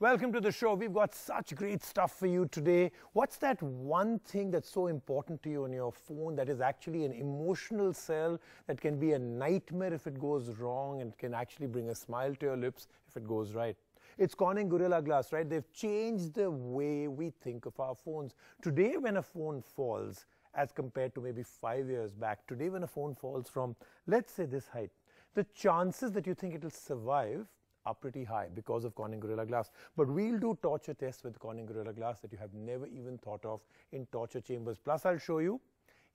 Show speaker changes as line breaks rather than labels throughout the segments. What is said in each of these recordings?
Welcome to the show. We've got such great stuff for you today. What's that one thing that's so important to you on your phone that is actually an emotional cell that can be a nightmare if it goes wrong and can actually bring a smile to your lips if it goes right? It's Corning Gorilla Glass, right? They've changed the way we think of our phones. Today, when a phone falls, as compared to maybe 5 years back, today when a phone falls from, let's say, this height, the chances that you think it will survive are pretty high because of Corning Gorilla Glass. But we'll do torture tests with Corning Gorilla Glass that you have never even thought of in torture chambers. Plus, I'll show you,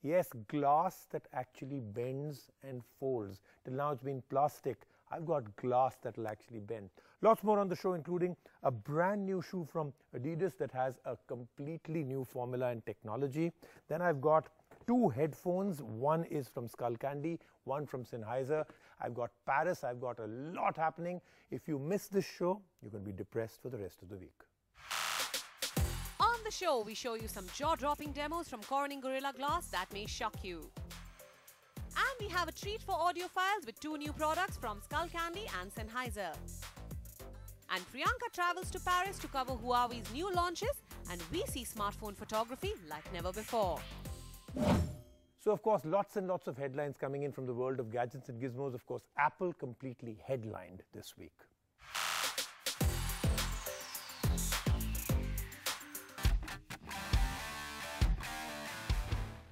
yes, glass that actually bends and folds. Till now, it's been plastic. I've got glass that will actually bend. Lots more on the show, including a brand new shoe from Adidas that has a completely new formula and technology. Then I've got two headphones. One is from Skullcandy, one from Sennheiser. I've got Paris. I've got a lot happening. If you miss this show, you're going to be depressed for the rest of the week.
On the show, we show you some jaw-dropping demos from Corning Gorilla Glass that may shock you. And we have a treat for audiophiles with two new products from Skullcandy and Sennheiser. And Priyanka travels to Paris to cover Huawei's new launches, and we see smartphone photography like never before.
So, of course, lots and lots of headlines coming in from the world of gadgets and gizmos. Of course, Apple completely headlined this week.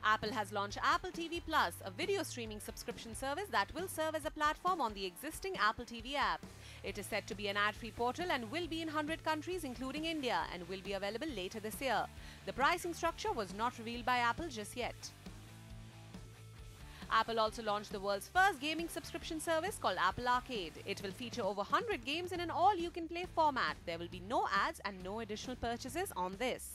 Apple has launched Apple TV Plus, a video streaming subscription service that will serve as a platform on the existing Apple TV app. It is said to be an ad-free portal and will be in 100 countries including India and will be available later this year. The pricing structure was not revealed by Apple just yet. Apple also launched the world's first gaming subscription service called Apple Arcade. It will feature over 100 games in an all-you-can-play format. There will be no ads and no additional purchases on this.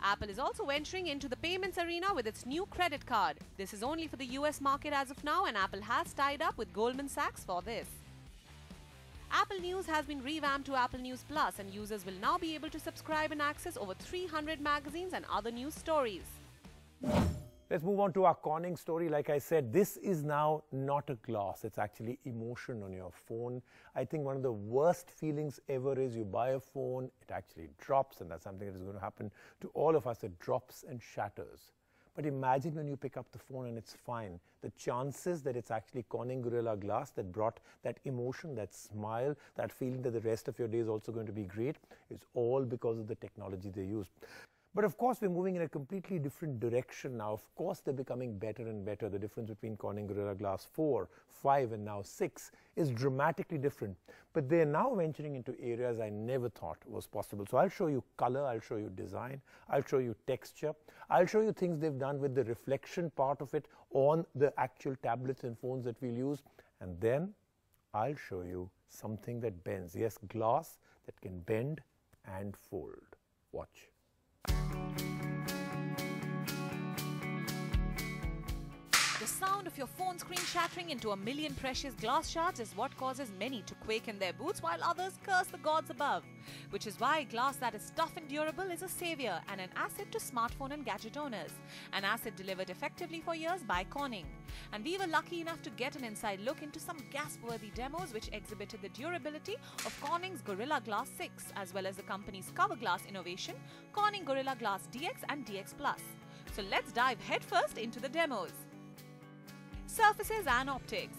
Apple is also venturing into the payments arena with its new credit card. This is only for the US market as of now, and Apple has tied up with Goldman Sachs for this. Apple News has been revamped to Apple News Plus, and users will now be able to subscribe and access over 300 magazines and other news stories.
Let's move on to our Corning story. Like I said, this is now not a glass. It's actually emotion on your phone. I think one of the worst feelings ever is you buy a phone, it actually drops, and that's something that is going to happen to all of us. It drops and shatters. But imagine when you pick up the phone and it's fine. The chances that it's actually Corning Gorilla Glass that brought that emotion, that smile, that feeling that the rest of your day is also going to be great is all because of the technology they used. But of course, we're moving in a completely different direction now. Of course, they're becoming better and better. The difference between Corning Gorilla Glass 4, 5, and now 6 is dramatically different. But they're now venturing into areas I never thought was possible. So I'll show you color, I'll show you design, I'll show you texture, I'll show you things they've done with the reflection part of it on the actual tablets and phones that we'll use. And then I'll show you something that bends. Yes, glass that can bend and fold. Watch.
The sound of your phone screen shattering into a million precious glass shards is what causes many to quake in their boots while others curse the gods above. Which is why glass that is tough and durable is a savior and an asset to smartphone and gadget owners. An asset delivered effectively for years by Corning. And we were lucky enough to get an inside look into some gasp-worthy demos which exhibited the durability of Corning's Gorilla Glass 6 as well as the company's cover glass innovation, Corning Gorilla Glass DX and DX Plus. So let's dive headfirst into the demos. Surfaces and optics.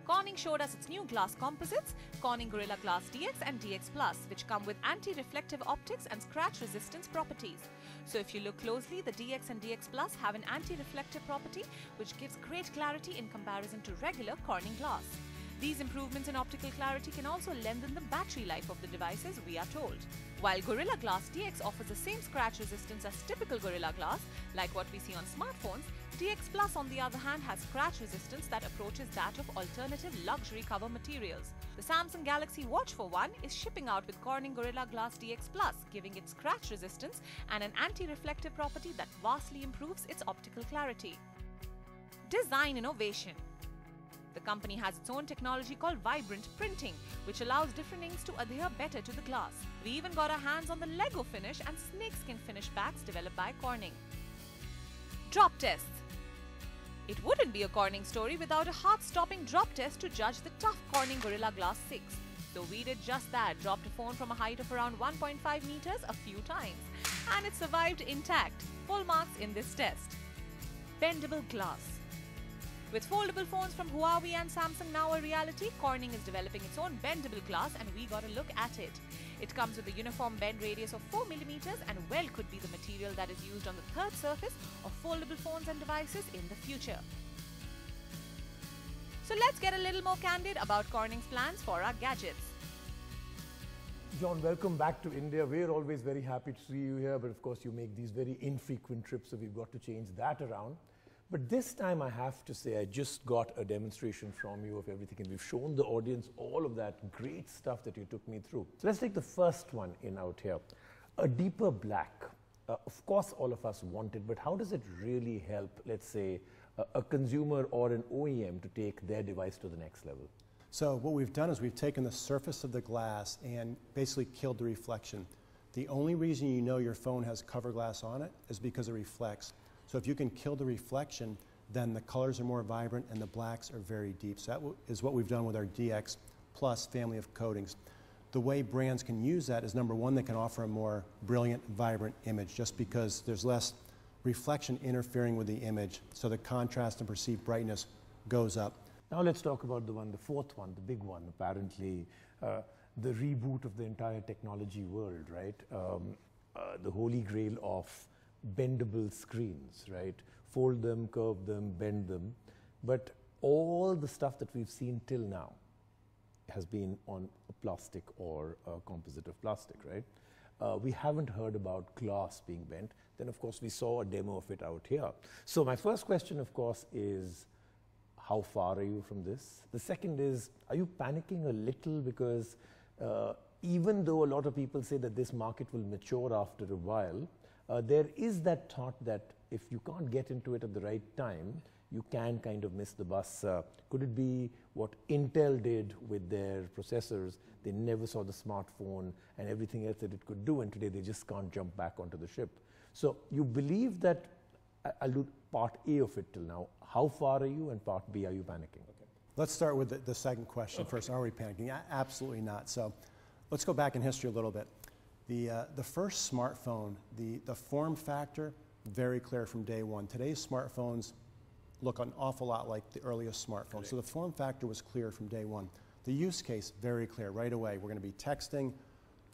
Corning showed us its new glass composites, Corning Gorilla Glass DX and DX Plus, which come with anti-reflective optics and scratch resistance properties. So if you look closely, the DX and DX Plus have an anti-reflective property which gives great clarity in comparison to regular Corning glass. These improvements in optical clarity can also lengthen the battery life of the devices, we are told. While Gorilla Glass DX offers the same scratch resistance as typical Gorilla Glass, like what we see on smartphones, DX Plus on the other hand has scratch resistance that approaches that of alternative luxury cover materials. The Samsung Galaxy Watch for one is shipping out with Corning Gorilla Glass DX Plus, giving it scratch resistance and an anti-reflective property that vastly improves its optical clarity. Design innovation. The company has its own technology called vibrant printing, which allows different inks to adhere better to the glass. We even got our hands on the Lego finish and snakeskin finish packs developed by Corning. Drop tests. It wouldn't be a Corning story without a heart-stopping drop test to judge the tough Corning Gorilla Glass 6. So we did just that, dropped a phone from a height of around 1.5 meters a few times. And it survived intact. Full marks in this test. Bendable glass. With foldable phones from Huawei and Samsung now a reality, Corning is developing its own bendable glass and we got a look at it. It comes with a uniform bend radius of 4 millimeters and well could be the material that is used on the third surface of foldable phones and devices in the future. So let's get a little more candid about Corning's plans for our gadgets.
John, welcome back to India. We're always very happy to see you here, but of course you make these very infrequent trips, so we've got to change that around. But this time I have to say I just got a demonstration from you of everything, and we've shown the audience all of that great stuff that you took me through. So let's take the first one in out here. A deeper black. Of course all of us want it, but how does it really help, let's say, a consumer or an OEM to take their device to the next level?
So what we've done is we've taken the surface of the glass and basically killed the reflection. The only reason you know your phone has cover glass on it is because it reflects. So if you can kill the reflection, then the colors are more vibrant and the blacks are very deep. So that is what we've done with our DX Plus family of coatings. The way brands can use that is, number one, they can offer a more brilliant, vibrant image just because there's less reflection interfering with the image, so the contrast and perceived brightness goes up.
Now let's talk about the fourth one, the big one, apparently the reboot of the entire technology world, right? The holy grail of bendable screens, right? Fold them, curve them, bend them. But all the stuff that we've seen till now has been on a plastic or a composite of plastic, right? We haven't heard about glass being bent. Then, of course, we saw a demo of it out here. So my first question, of course, is how far are you from this? The second is, are you panicking a little because even though a lot of people say that this market will mature after a while, there is that thought that if you can't get into it at the right time, you can kind of miss the bus. Could it be what Intel did with their processors? They never saw the smartphone and everything else that it could do, and today they just can't jump back onto the ship. So you believe that, I'll do part A of it till now. How far are you, and part B, are you panicking?
Okay. Let's start with the second question first. Are we panicking? Absolutely not. So let's go back in history a little bit. The first smartphone, the form factor, very clear from day one. Today's smartphones look an awful lot like the earliest smartphones. Correct. So the form factor was clear from day one. The use case, very clear right away. We're going to be texting,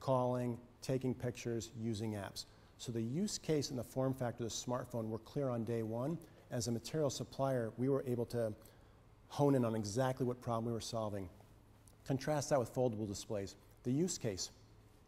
calling, taking pictures, using apps. So the use case and the form factor of the smartphone were clear on day one. As a material supplier, we were able to hone in on exactly what problem we were solving. Contrast that with foldable displays. The use case,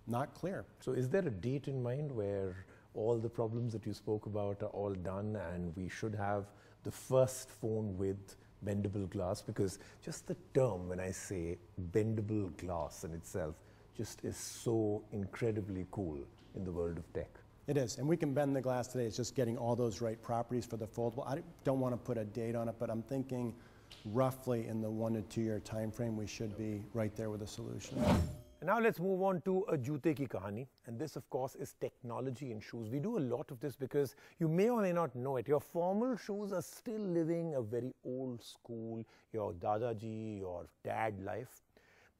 not clear.
So is there a date in mind where all the problems that you spoke about are all done and we should have the first phone with bendable glass? Because just the term, when I say bendable glass in itself, just is so incredibly cool in the world of tech.
It is, and we can bend the glass today. It's just getting all those right properties for the foldable. I don't want to put a date on it, but I'm thinking roughly in the 1 to 2 year time frame, we should be right there with a solution.
And now let's move on to a jute ki kahani, and this of course is technology in shoes. We do a lot of this because you may or may not know it. Your formal shoes are still living a very old school, your dadaji, your dad life.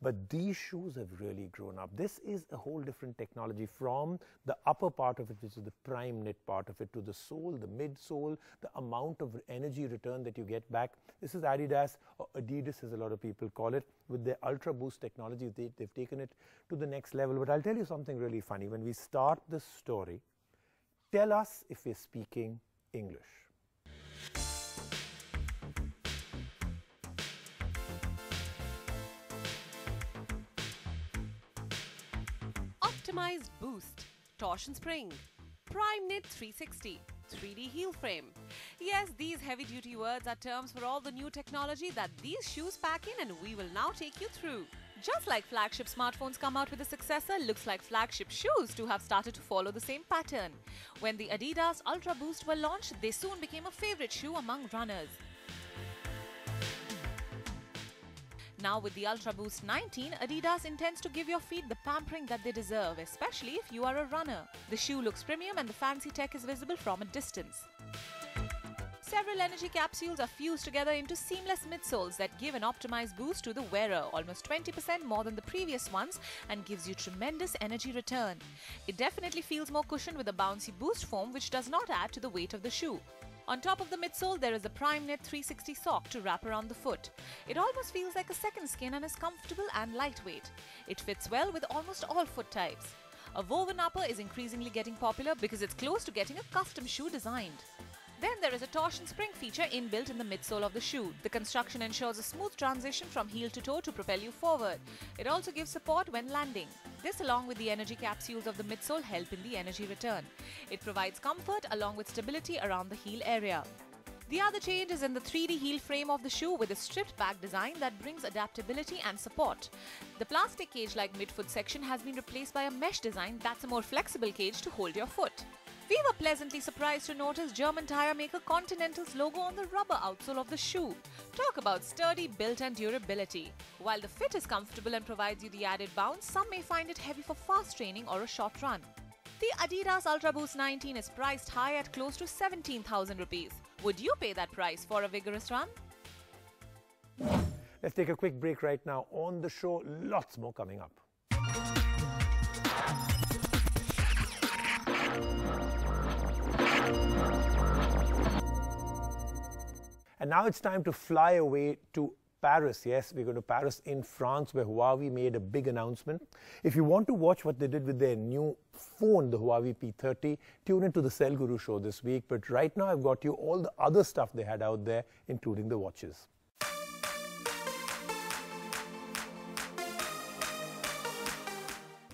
But these shoes have really grown up. This is a whole different technology, from the upper part of it, which is the prime knit part of it, to the sole, the midsole, the amount of energy return that you get back. This is Adidas, or Adidas as a lot of people call it. With their Ultra Boost technology, they've taken it to the next level. But I'll tell you something really funny. When we start this story, tell us if we're speaking English.
Optimized boost, torsion spring, prime knit 360, 3D heel frame. Yes, these heavy-duty words are terms for all the new technology that these shoes pack in, and we will now take you through. Just like flagship smartphones come out with a successor, looks like flagship shoes too have started to follow the same pattern. When the Adidas Ultra Boost were launched, they soon became a favorite shoe among runners. Now with the Ultra Boost 19, Adidas intends to give your feet the pampering that they deserve, especially if you are a runner. The shoe looks premium and the fancy tech is visible from a distance. several energy capsules are fused together into seamless midsoles that give an optimized boost to the wearer, almost 20% more than the previous ones, and gives you tremendous energy return. It definitely feels more cushioned with a bouncy boost foam which does not add to the weight of the shoe. On top of the midsole, there is a Prime Knit 360 sock to wrap around the foot. It almost feels like a second skin and is comfortable and lightweight. It fits well with almost all foot types. A woven upper is increasingly getting popular because it's close to getting a custom shoe designed. Then there is a torsion spring feature inbuilt in the midsole of the shoe. The construction ensures a smooth transition from heel to toe to propel you forward. It also gives support when landing. This, along with the energy capsules of the midsole, help in the energy return. It provides comfort along with stability around the heel area. The other change is in the 3D heel frame of the shoe with a stripped back design that brings adaptability and support. The plastic cage-like midfoot section has been replaced by a mesh design that's a more flexible cage to hold your foot. We were pleasantly surprised to notice German tire maker Continental's logo on the rubber outsole of the shoe. Talk about sturdy build and durability. While the fit is comfortable and provides you the added bounce, some may find it heavy for fast training or a short run. The Adidas Ultra Boost 19 is priced high at close to 17,000 rupees. Would you pay that price for a vigorous run?
Let's take a quick break right now. On the show, lots more coming up. And now it's time to fly away to Paris. Yes, we're going to Paris in France, where Huawei made a big announcement. If you want to watch what they did with their new phone, the Huawei P30, tune into the Cell Guru show this week. But right now I've got you all the other stuff they had out there, including the watches.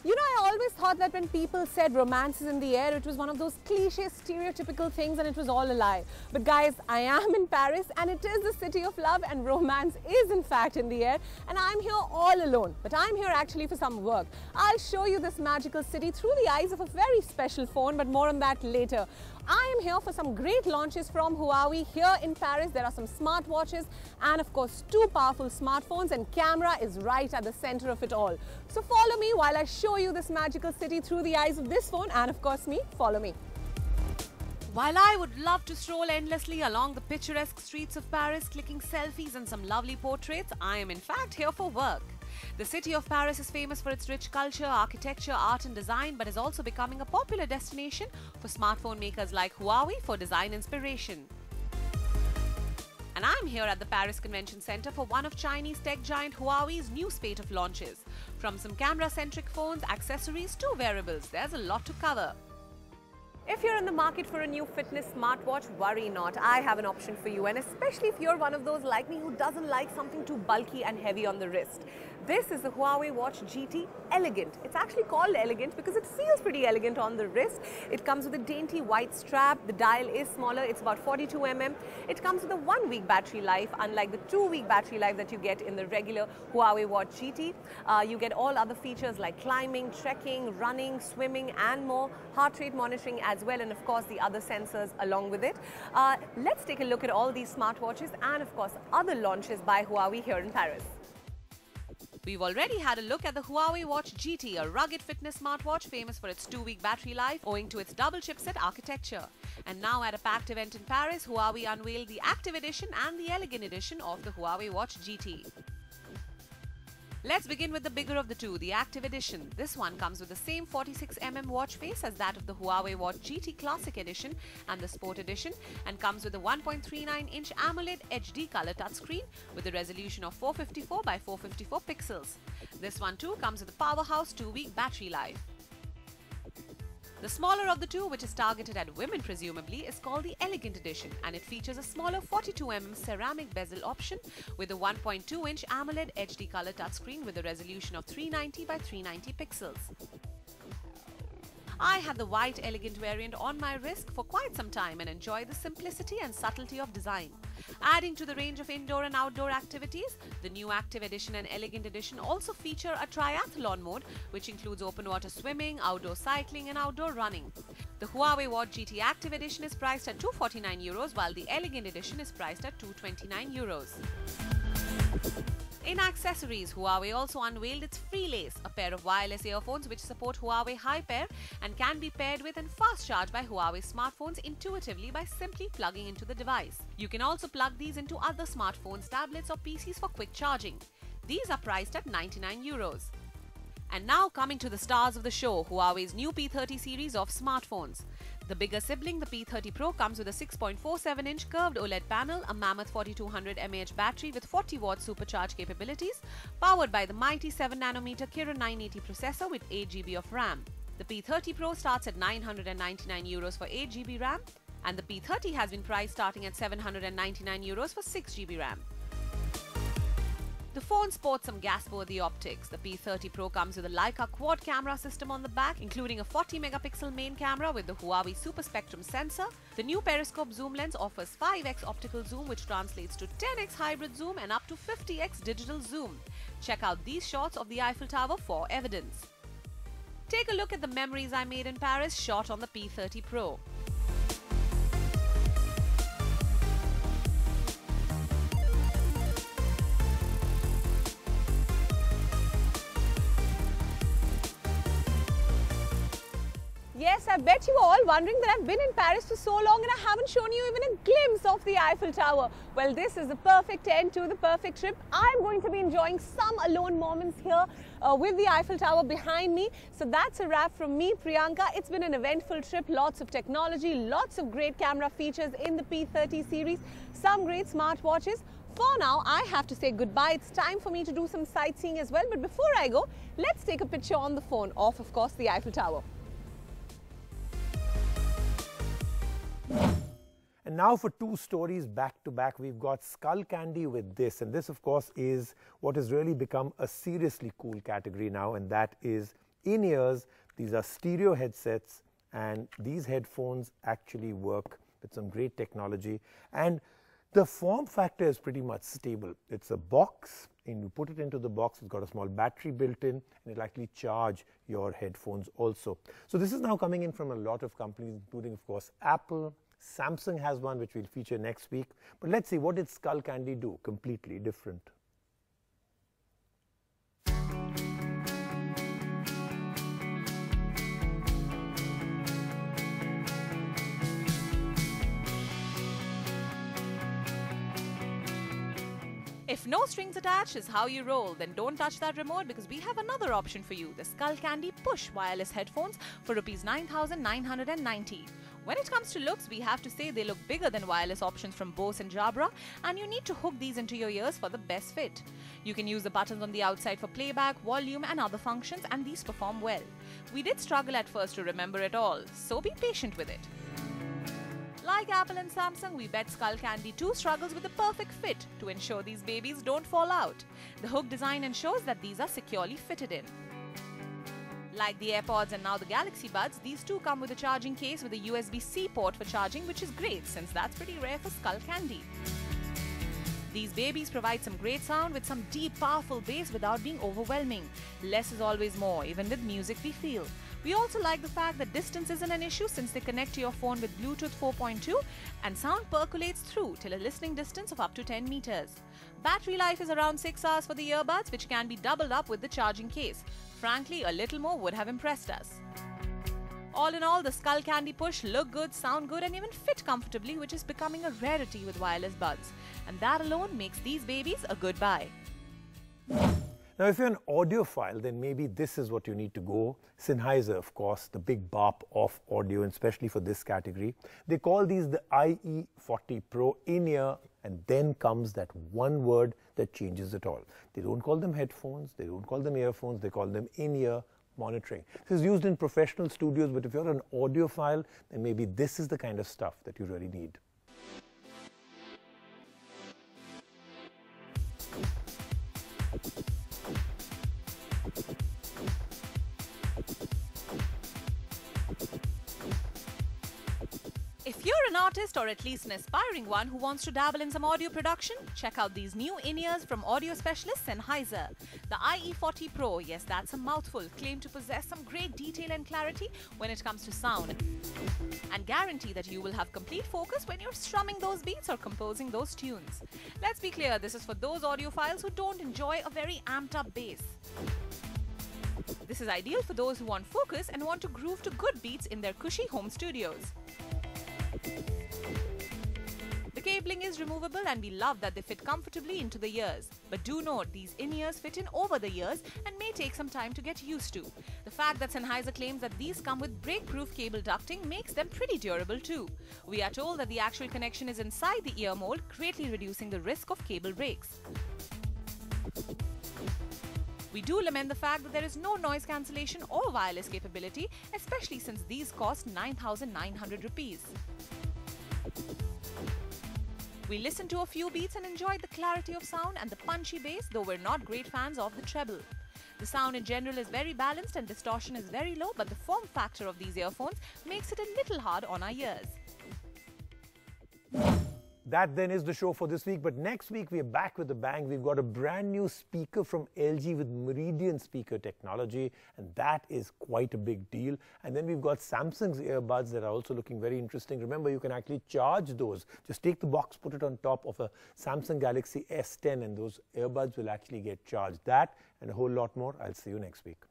You know, I always thought that when people said romance is in the air, it was one of those cliche, stereotypical things and it was all a lie. But guys, I am in Paris and it is the city of love and romance is in fact in the air, and I'm here all alone. But I'm here actually for some work. I'll show you this magical city through the eyes of a very special phone, but more on that later. I am here for some great launches from Huawei here in Paris. There are some smartwatches and of course 2 powerful smartphones, and camera is right at the center of it all. So follow me while I show you this magical city through the eyes of this phone and of course me. Follow me.
While I would love to stroll endlessly along the picturesque streets of Paris, clicking selfies and some lovely portraits, I am in fact here for work. The city of Paris is famous for its rich culture, architecture, art and design, but is also becoming a popular destination for smartphone makers like Huawei for design inspiration. And I'm here at the Paris Convention Center for one of Chinese tech giant Huawei's new spate of launches. From some camera-centric phones, accessories to wearables, there's a lot to cover.
If you're in the market for a new fitness smartwatch, worry not. I have an option for you, and especially if you're one of those like me who doesn't like something too bulky and heavy on the wrist. This is the Huawei Watch GT Elegant. It's actually called Elegant because it feels pretty elegant on the wrist. It comes with a dainty white strap. The dial is smaller. It's about 42 mm. It comes with a 1-week battery life, unlike the 2-week battery life that you get in the regular Huawei Watch GT. You get all other features like climbing, trekking, running, swimming and more, heart rate monitoring as well, and of course the other sensors along with it. Let's take a look at all these smartwatches and of course other launches by Huawei here in Paris.
We've already had a look at the Huawei Watch GT, a rugged fitness smartwatch famous for its 2-week battery life owing to its double chipset architecture. And now at a packed event in Paris, Huawei unveiled the Active Edition and the Elegant Edition of the Huawei Watch GT. Let's begin with the bigger of the two, the Active Edition. This one comes with the same 46mm watch face as that of the Huawei Watch GT Classic Edition and the Sport Edition, and comes with a 1.39-inch AMOLED HD color touchscreen with a resolution of 454 by 454 pixels. This one too comes with a powerhouse 2-week battery life. The smaller of the two, which is targeted at women presumably, is called the Elegant Edition, and it features a smaller 42mm ceramic bezel option with a 1.2-inch AMOLED HD color touchscreen with a resolution of 390 by 390 pixels. I had the white Elegant variant on my wrist for quite some time and enjoy the simplicity and subtlety of design. Adding to the range of indoor and outdoor activities, the new Active Edition and Elegant Edition also feature a triathlon mode which includes open water swimming, outdoor cycling and outdoor running. The Huawei Watch GT Active Edition is priced at €249 while the Elegant Edition is priced at €229. In accessories, Huawei also unveiled its FreeLace, a pair of wireless earphones which support Huawei Hi-Pair and can be paired with and fast charged by Huawei smartphones intuitively by simply plugging into the device. You can also plug these into other smartphones, tablets or PCs for quick charging. These are priced at €99. And now coming to the stars of the show, Huawei's new P30 series of smartphones. The bigger sibling, the P30 Pro, comes with a 6.47-inch curved OLED panel, a mammoth 4200 mAh battery with 40-watt supercharge capabilities, powered by the mighty 7nm Kirin 980 processor with 8GB of RAM. The P30 Pro starts at €999 for 8GB RAM, and the P30 has been priced starting at €799 for 6GB RAM. The phone sports some gas-worthy optics. The P30 Pro comes with a Leica quad camera system on the back, including a 40-megapixel main camera with the Huawei Super Spectrum sensor. The new Periscope zoom lens offers 5x optical zoom, which translates to 10x hybrid zoom and up to 50x digital zoom. Check out these shots of the Eiffel Tower for evidence. Take a look at the memories I made in Paris shot on the P30 Pro.
Yes, I bet you are all wondering that I've been in Paris for so long and I haven't shown you even a glimpse of the Eiffel Tower. Well, this is the perfect end to the perfect trip. I'm going to be enjoying some alone moments here with the Eiffel Tower behind me. So that's a wrap from me, Priyanka. It's been an eventful trip, lots of technology, lots of great camera features in the P30 series, some great smartwatches. For now, I have to say goodbye. It's time for me to do some sightseeing as well. But before I go, let's take a picture on the phone of course, the Eiffel Tower.
And now for two stories back to back, we've got Skullcandy with this. And this, of course, is what has really become a seriously cool category now, and that is in-ears. These are stereo headsets, and these headphones actually work with some great technology. And the form factor is pretty much stable. It's a box, and you put it into the box, it's got a small battery built in, and it'll actually charge your headphones also. So this is now coming in from a lot of companies, including, of course, Apple. Samsung has one which we'll feature next week. But let's see, what did Skullcandy do? Completely different.
If no strings attached is how you roll, then don't touch that remote, because we have another option for you, the Skullcandy Push wireless headphones for ₹9,990. When it comes to looks, we have to say they look bigger than wireless options from Bose and Jabra, and you need to hook these into your ears for the best fit. You can use the buttons on the outside for playback, volume and other functions, and these perform well. We did struggle at first to remember it all, so be patient with it. Like Apple and Samsung, we bet Skullcandy too struggles with the perfect fit to ensure these babies don't fall out. The hook design ensures that these are securely fitted in. Like the AirPods and now the Galaxy Buds, these two come with a charging case with a USB-C port for charging, which is great since that's pretty rare for Skullcandy. These babies provide some great sound with some deep, powerful bass without being overwhelming. Less is always more, even with music we feel. We also like the fact that distance isn't an issue since they connect to your phone with Bluetooth 4.2 and sound percolates through till a listening distance of up to 10 meters. Battery life is around 6 hours for the earbuds, which can be doubled up with the charging case. Frankly, a little more would have impressed us. All in all, the Skullcandy Push look good, sound good and even fit comfortably, which is becoming a rarity with wireless buds. And that alone makes these babies a good buy.
Now, if you're an audiophile, then maybe this is what you need to go. Sennheiser, of course, the big bop of audio, and especially for this category. They call these the IE40 Pro in-ear, and then comes that one word that changes it all. They don't call them headphones, they don't call them earphones, they call them in-ear monitoring. This is used in professional studios, but if you're an audiophile, then maybe this is the kind of stuff that you really need.
If you're an artist or at least an aspiring one who wants to dabble in some audio production? Check out these new in-ears from audio specialist Sennheiser. The IE40 Pro, yes, that's a mouthful, claim to possess some great detail and clarity when it comes to sound, and guarantee that you will have complete focus when you're strumming those beats or composing those tunes. Let's be clear, this is for those audiophiles who don't enjoy a very amped up bass. This is ideal for those who want focus and want to groove to good beats in their cushy home studios. The cabling is removable and we love that they fit comfortably into the ears. But do note, these in-ears fit in over the ears and may take some time to get used to. The fact that Sennheiser claims that these come with break-proof cable ducting makes them pretty durable too. We are told that the actual connection is inside the ear mold, greatly reducing the risk of cable breaks. We do lament the fact that there is no noise cancellation or wireless capability, especially since these cost 9,900 rupees. We listened to a few beats and enjoyed the clarity of sound and the punchy bass, though we're not great fans of the treble. The sound in general is very balanced and distortion is very low, but the form factor of these earphones makes it a little hard on our ears.
That then is the show for this week, but next week we are back with a bang. We've got a brand new speaker from LG with Meridian speaker technology, and that is quite a big deal. And then we've got Samsung's earbuds that are also looking very interesting. Remember, you can actually charge those. Just take the box, put it on top of a Samsung Galaxy S10, and those earbuds will actually get charged. That and a whole lot more. I'll see you next week.